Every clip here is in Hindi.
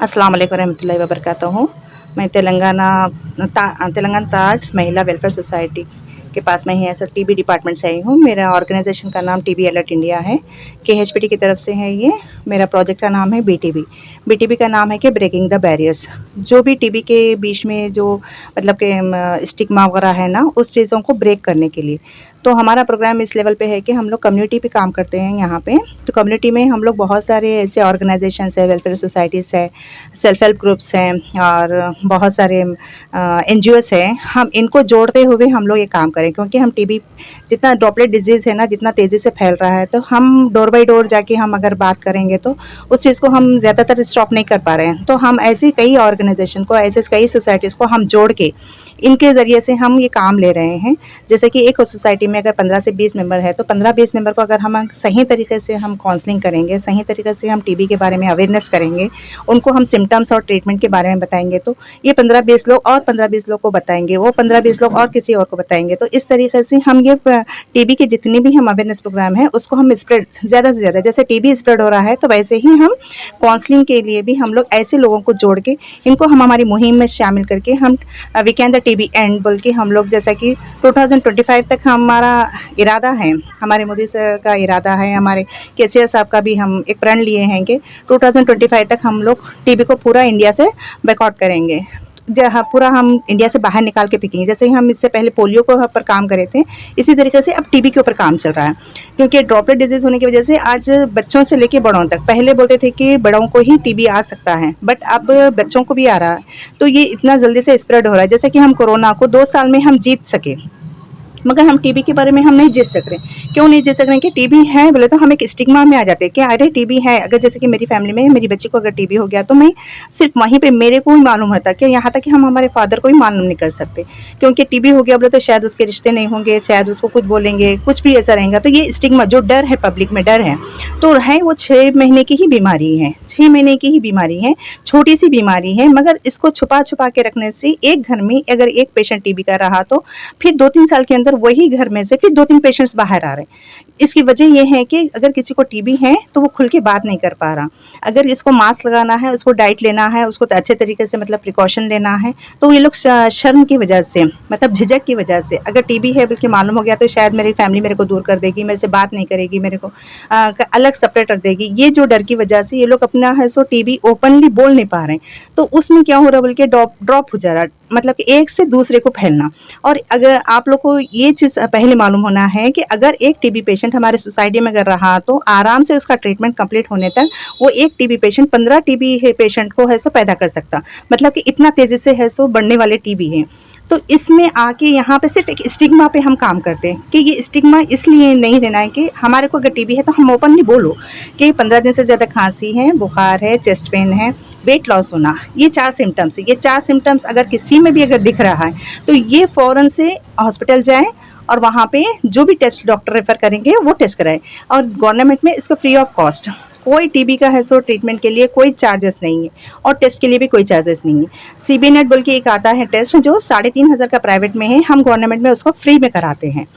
अस्सलाम वालेकुम रहमतुल्लाहि व बरकातहू। मैं तेलंगाना ताज महिला वेलफेयर सोसाइटी के पास में ही है, सर टीबी डिपार्टमेंट से आई हूँ। मेरा ऑर्गेनाइजेशन का नाम टीबी अलर्ट इंडिया है, केएचपीटी की तरफ से है ये। मेरा प्रोजेक्ट का नाम है बीटीबी। बीटीबी का नाम है कि ब्रेकिंग द बैरियर्स। जो भी टीबी के बीच में जो मतलब कि स्टिग्मा वगैरह है ना, उस चीज़ों को ब्रेक करने के लिए तो हमारा प्रोग्राम इस लेवल पे है कि हम लोग कम्युनिटी पे काम करते हैं यहाँ पे। तो कम्युनिटी में हम लोग बहुत सारे ऐसे ऑर्गेनाइजेशंस है, वेलफेयर सोसाइटीज़ है, सेल्फ हेल्प ग्रुप्स हैं और बहुत सारे एनजीओस हैं। हम इनको जोड़ते हुए हम लोग ये काम करें, क्योंकि हम टीबी जितना ड्रॉपलेट डिजीज़ है ना, जितना तेज़ी से फैल रहा है, तो हम डोर बाई डोर जाके हम अगर बात करेंगे तो उस चीज़ को हम ज़्यादातर स्टॉप नहीं कर पा रहे हैं। तो हम ऐसी कई ऑर्गेनाइजेशन को, ऐसे कई सोसाइटीज़ को हम जोड़ के इनके ज़रिए से हम ये काम ले रहे हैं। जैसे कि एक सोसाइटी में अगर 15 से 20 मेंबर है, तो 15-20 मेंबर को अगर हम सही तरीके से हम काउंसलिंग करेंगे, सही तरीके से हम टीबी के बारे में अवेयरनेस करेंगे, उनको हम सिम्टम्स और ट्रीटमेंट के बारे में बताएंगे, तो ये 15-20 लोग और 15-20 लोग को बताएंगे, वो 15-20 लोग और किसी और को बताएंगे। तो इस तरीके से हम ये टीबी के जितने भी हम अवेयरनेस प्रोग्राम है उसको हम स्प्रेड ज़्यादा से ज़्यादा, जैसे टीबी स्प्रेड हो रहा है तो वैसे ही हम काउंसलिंग के लिए भी हम लोग ऐसे लोगों को जोड़ के इनको हम हमारी मुहिम में शामिल करके हम we can the TB and बोल के हम लोग, जैसा कि 2025 तक हमारा इरादा है, हमारे मोदी सर का इरादा है, हमारे केसीआर साहब का भी हम एक प्रण लिए हैं कि 2025 तक हम लोग टीबी को पूरा इंडिया से बैकआउट करेंगे, पूरा हम इंडिया से बाहर निकाल के फेंकेंगे। जैसे ही हम इससे पहले पोलियो को पर काम करे थे, इसी तरीके से अब टीबी के ऊपर काम चल रहा है। क्योंकि ड्रॉपलेट डिजीज़ होने की वजह से आज बच्चों से लेके बड़ों तक, पहले बोलते थे कि बड़ों को ही टीबी आ सकता है, बट अब बच्चों को भी आ रहा है। तो ये इतना जल्दी से स्प्रेड हो रहा है। जैसे कि हम कोरोना को 2 साल में हम जीत सके, मगर हम टीबी के बारे में हम नहीं जीत सक रहे। क्यों नहीं जीत सक रहे? कि टीबी है बोले तो हम एक स्टिग्मा में आ जाते हैं कि अरे टीबी है। अगर जैसे कि मेरी फैमिली में मेरी बच्ची को अगर टीबी हो गया तो मैं सिर्फ वहीं पे मेरे को ही मालूम होता, कि यहाँ तक कि हम हमारे फादर को ही मालूम नहीं कर सकते, क्योंकि टीबी हो गया बोले तो शायद उसके रिश्ते नहीं होंगे, शायद उसको कुछ बोलेंगे, कुछ भी ऐसा रहेगा। तो ये स्टिग्मा जो डर है, पब्लिक में डर है, तो है वो 6 महीने की ही बीमारी है, 6 महीने की ही बीमारी है, छोटी सी बीमारी है। मगर इसको छुपा छुपा के रखने से एक घर में अगर एक पेशेंट टीबी का रहा तो फिर 2-3 साल के अंदर वही घर में से फिर 2-3 पेशेंट्स बाहर आ रहे हैं। इसकी वजह ये है कि अगर किसी को टीबी है तो वो खुल के बात नहीं कर पा रहा। अगर इसको मास्क लगाना है, उसको डाइट लेना है, उसको अच्छे तरीके से मतलब प्रिकॉशन लेना है, तो ये लोग शर्म की वजह से, मतलब झिझक की वजह से, अगर टीबी है बल्कि मालूम हो गया तो शायद मेरी फैमिली मेरे को दूर कर देगी, मेरे से बात नहीं करेगी, मेरे को अलग सेपरेट रख देगी। ये जो डर की वजह से ये लोग अपना है सो टीबी ओपनली बोल नहीं पा रहे हैं। तो उसमें क्या हो रहा है बोल के ड्रॉप हो जा रहा है, मतलब कि एक से दूसरे को फैलना। और अगर आप लोग को ये चीज़ पहले मालूम होना है कि अगर एक टीबी पेशेंट हमारे सोसाइटी में अगर रहा तो आराम से उसका ट्रीटमेंट कंप्लीट होने तक वो एक टीबी पेशेंट 15 टीबी पेशेंट को है सो पैदा कर सकता, मतलब कि इतना तेज़ी से है सो बढ़ने वाले टीबी हैं। तो इसमें आके यहाँ पे सिर्फ एक स्टिग्मा पे हम काम करते हैं कि ये स्टिग्मा इसलिए नहीं रहना है कि हमारे को अगर टीबी है तो हम ओपनली बोलो कि 15 दिन से ज़्यादा खांसी है, बुखार है, चेस्ट पेन है, वेट लॉस होना, ये 4 सिम्टम्स है। ये 4 सिम्टम्स अगर किसी में भी अगर दिख रहा है तो ये फ़ौरन से हॉस्पिटल जाएँ और वहाँ पे जो भी टेस्ट डॉक्टर रेफ़र करेंगे वो टेस्ट कराएँ। और गवर्नमेंट में इसका फ्री ऑफ कॉस्ट, कोई टीबी का है सो ट्रीटमेंट के लिए कोई चार्जेस नहीं है और टेस्ट के लिए भी कोई चार्जेस नहीं है। सीबी नेट बोल के एक आता है टेस्ट जो 3,500 का प्राइवेट में है, हम गवर्नमेंट में उसको फ्री में कराते हैं।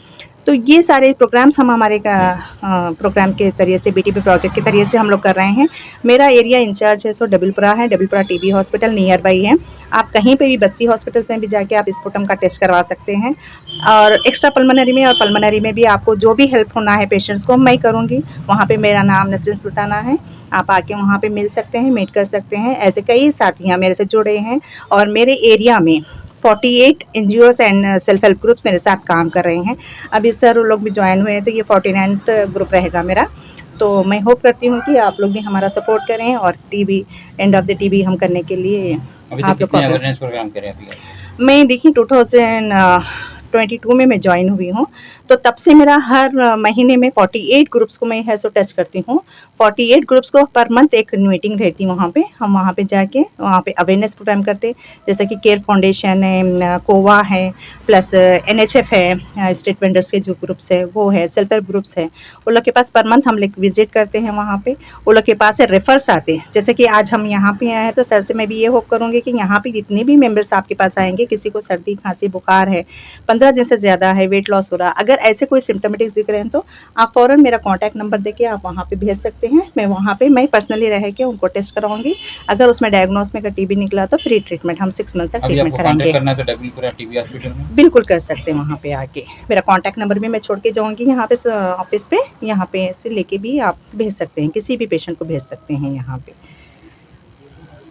तो ये सारे प्रोग्राम्स हम हमारे प्रोग्राम के ज़रिए से, बीटीबी प्रोजेक्ट के ज़रिए से हम लोग कर रहे हैं। मेरा एरिया इंचार्ज है सो डबलपुरा है, डबलपुरा टीबी हॉस्पिटल नियर बाई है। आप कहीं पे भी बस्ती हॉस्पिटल्स में भी जाके आप स्पुटम का टेस्ट करवा सकते हैं। और एक्स्ट्रा पल्मोनरी में और पल्मोनरी में भी आपको जो भी हेल्प होना है पेशेंट्स को मैं करूँगी। वहाँ पे मेरा नाम नसरीन सुल्ताना है, आप आके वहाँ पे मिल सकते हैं, मीट कर सकते हैं। ऐसे कई साथियाँ मेरे से जुड़े हैं और मेरे एरिया में 48 NGOs and self help groups मेरे साथ काम कर रहे हैं। अभी सर लोग भी ज्वाइन हुए हैं तो ये 49th ग्रुप रहेगा मेरा। तो मैं होप करती हूँ कि आप लोग भी हमारा सपोर्ट करें और TB end of the TB हम करने के लिए अभी आप तक लोग कितने को अवेयरनेस प्रोग्राम करे अभी आप? मैं देखिए 2022 में मैं ज्वाइन हुई हूँ, तो तब से मेरा हर महीने में 48 ग्रुप्स को मैं है सो टच करती हूँ। 48 ग्रुप्स को पर मंथ एक मीटिंग रहती है वहाँ पे, हम वहाँ पे जाके वहाँ पे अवेयरनेस प्रोग्राम करते, जैसे कि केयर फाउंडेशन है, कोवा है, प्लस एनएचएफ है, स्टेट वेंडर्स के जो ग्रुप्स है वो है, सेल्फ हेल्प ग्रुप्स है, उन लोग के पास पर मंथ हम लोग विजिट करते हैं वहाँ पे। उन लोग के पास से रेफर्स आते हैं, जैसे कि आज हम यहाँ पे आए हैं तो सर से मैं भी ये होप करूँगी कि यहाँ पे जितने भी मेंबर्स आपके पास आएंगे, किसी को सर्दी खांसी बुखार है, 15 15 दिन से ज़्यादा है, वेट लॉस हो रहा, अगर ऐसे कोई सिम्टमेटिक्स दिख रहे हैं तो आप फ़ौरन मेरा कॉन्टैक्ट नंबर देके आप वहाँ पे भेज सकते हैं। मैं वहाँ पे मैं पर्सनली रह के उनको टेस्ट कराऊँगी। अगर उसमें डायग्नोस में अगर टीबी निकला तो फ्री ट्रीटमेंट हम 6 मंथ तक अभी ट्रीटमेंट आपको कराएँगे। कांटेक्ट करना है तो डब्ल्यूपुरा टीबी हॉस्पिटल में बिल्कुल कर सकते हैं वहाँ पे आके। मेरा कॉन्टैक्ट नंबर भी मैं छोड़ के जाऊँगी यहाँ पे ऑफ़िस पे, यहाँ पे से लेके भी आप भेज सकते हैं, किसी भी पेशेंट को भेज सकते हैं यहाँ पे।